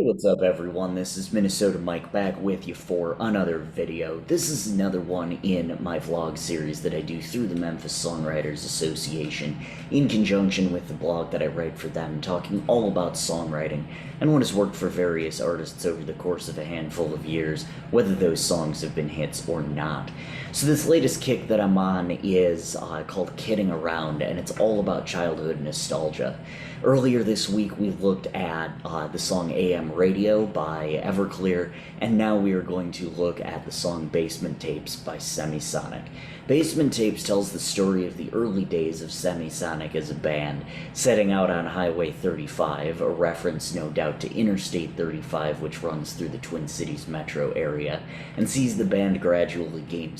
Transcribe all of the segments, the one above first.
What's up, everyone? This is Minnesota Mike back with you for another video. This is another one in my vlog series that I do through the Memphis Songwriters Association in conjunction with the blog that I write for them, talking all about songwriting and what has worked for various artists over the course of a handful of years, whether those songs have been hits or not. So this latest kick that I'm on is called Kidding Around, and it's all about childhood nostalgia. Earlier this week, we looked at the song AM Radio by Everclear, and now we are going to look at the song Basement Tapes by Semisonic. Basement Tapes tells the story of the early days of Semisonic as a band, setting out on Highway 35, a reference no doubt to Interstate 35, which runs through the Twin Cities metro area, and sees the band gradually gain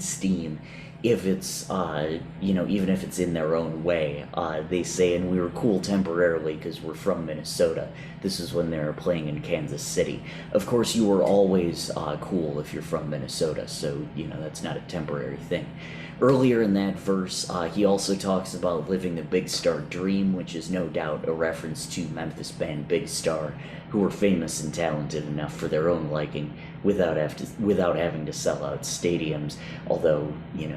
steam if it's, even if it's in their own way. They say, and we were cool temporarily because we're from Minnesota. This is when they were playing in Kansas City. Of course, you were always cool if you're from Minnesota, so, that's not a temporary thing. Earlier in that verse, he also talks about living the Big Star dream, which is no doubt a reference to Memphis band Big Star, who were famous and talented enough for their own liking without having to sell out stadiums, although,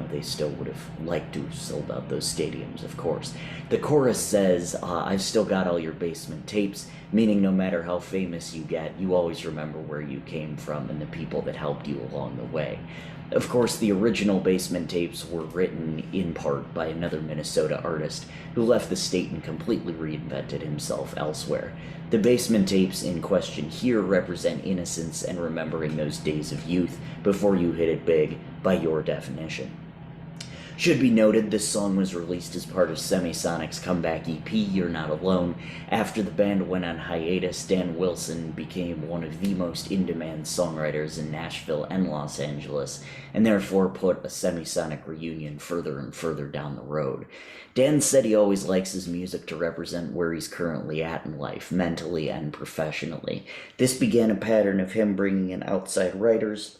they still would have liked to have sold out those stadiums, of course. The chorus says, I've still got all your basement tapes, meaning no matter how famous you get, you always remember where you came from and the people that helped you along the way. Of course, the original Basement Tapes were written in part by another Minnesota artist who left the state and completely reinvented himself elsewhere. The Basement Tapes in question here represent innocence and remembering those days of youth before you hit it big, by your definition. Should be noted, this song was released as part of Semisonic's comeback EP, You're Not Alone. After the band went on hiatus, Dan Wilson became one of the most in-demand songwriters in Nashville and Los Angeles, and therefore put a Semisonic reunion further and further down the road. Dan said he always likes his music to represent where he's currently at in life, mentally and professionally. This began a pattern of him bringing in outside writers,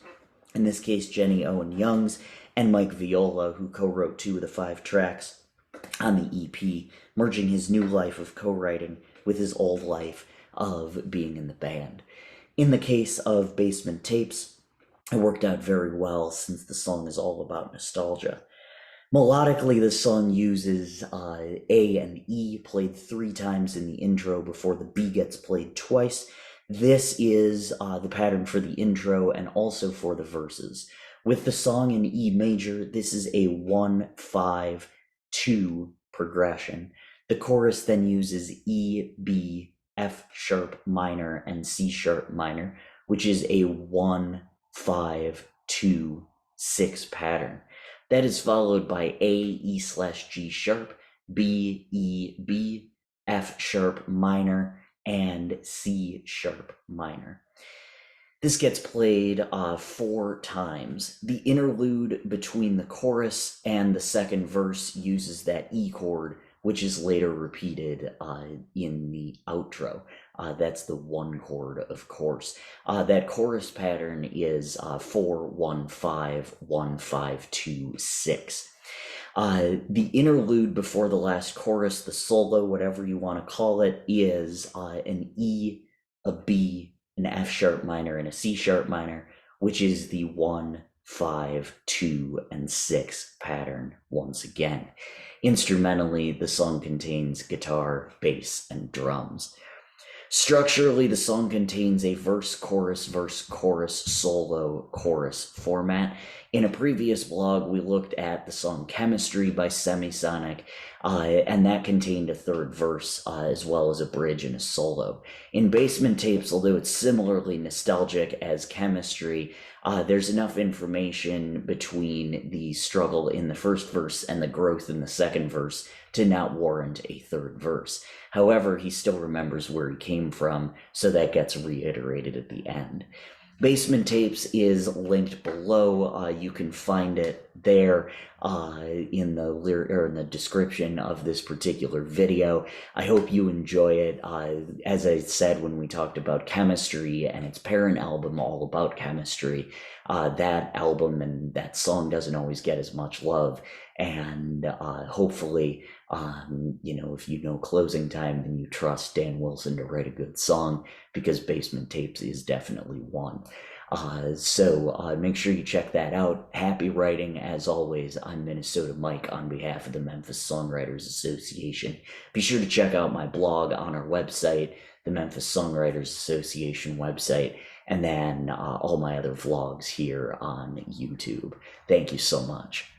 in this case Jenny Owen Youngs, and Mike Viola, who co-wrote 2 of the 5 tracks on the EP, merging his new life of co-writing with his old life of being in the band. In the case of Basement Tapes, it worked out very well since the song is all about nostalgia. Melodically, the song uses A and E played 3 times in the intro before the B gets played twice. This is the pattern for the intro and also for the verses. With the song in E major, this is a 1-5-2 progression. The chorus then uses E, B, F sharp minor, and C sharp minor, which is a 1-5-2-6 pattern. That is followed by A, E/G sharp, B, E, B, F sharp minor, and C sharp minor. This gets played 4 times. The interlude between the chorus and the second verse uses that E chord, which is later repeated in the outro. That's the 1 chord, of course. That chorus pattern is 4-1-5-1-5-2-6. The interlude before the last chorus, the solo, whatever you want to call it, is an E, a B, an F sharp minor, and a C sharp minor, which is the 1-5-2-6 pattern once again. Instrumentally, the song contains guitar, bass, and drums. Structurally, the song contains a verse, chorus, solo, chorus format. In a previous blog, we looked at the song Chemistry by Semisonic, and that contained a 3rd verse, as well as a bridge and a solo. In Basement Tapes, although it's similarly nostalgic as Chemistry, there's enough information between the struggle in the 1st verse and the growth in the 2nd verse to not warrant a 3rd verse. However, he still remembers where he came from, so that gets reiterated at the end. Basement Tapes is linked below. You can find it there in the in the description of this particular video. I hope you enjoy it. As I said when we talked about Chemistry and its parent album, All About Chemistry, that album and that song doesn't always get as much love. And hopefully, if you know Closing Time, then you trust Dan Wilson to write a good song, because Basement Tapes is definitely one. So make sure you check that out. Happy writing, as always. I'm Minnesota Mike on behalf of the Memphis Songwriters Association. Be sure to check out my blog on our website, the Memphis Songwriters Association website, and then all my other vlogs here on YouTube. Thank you so much.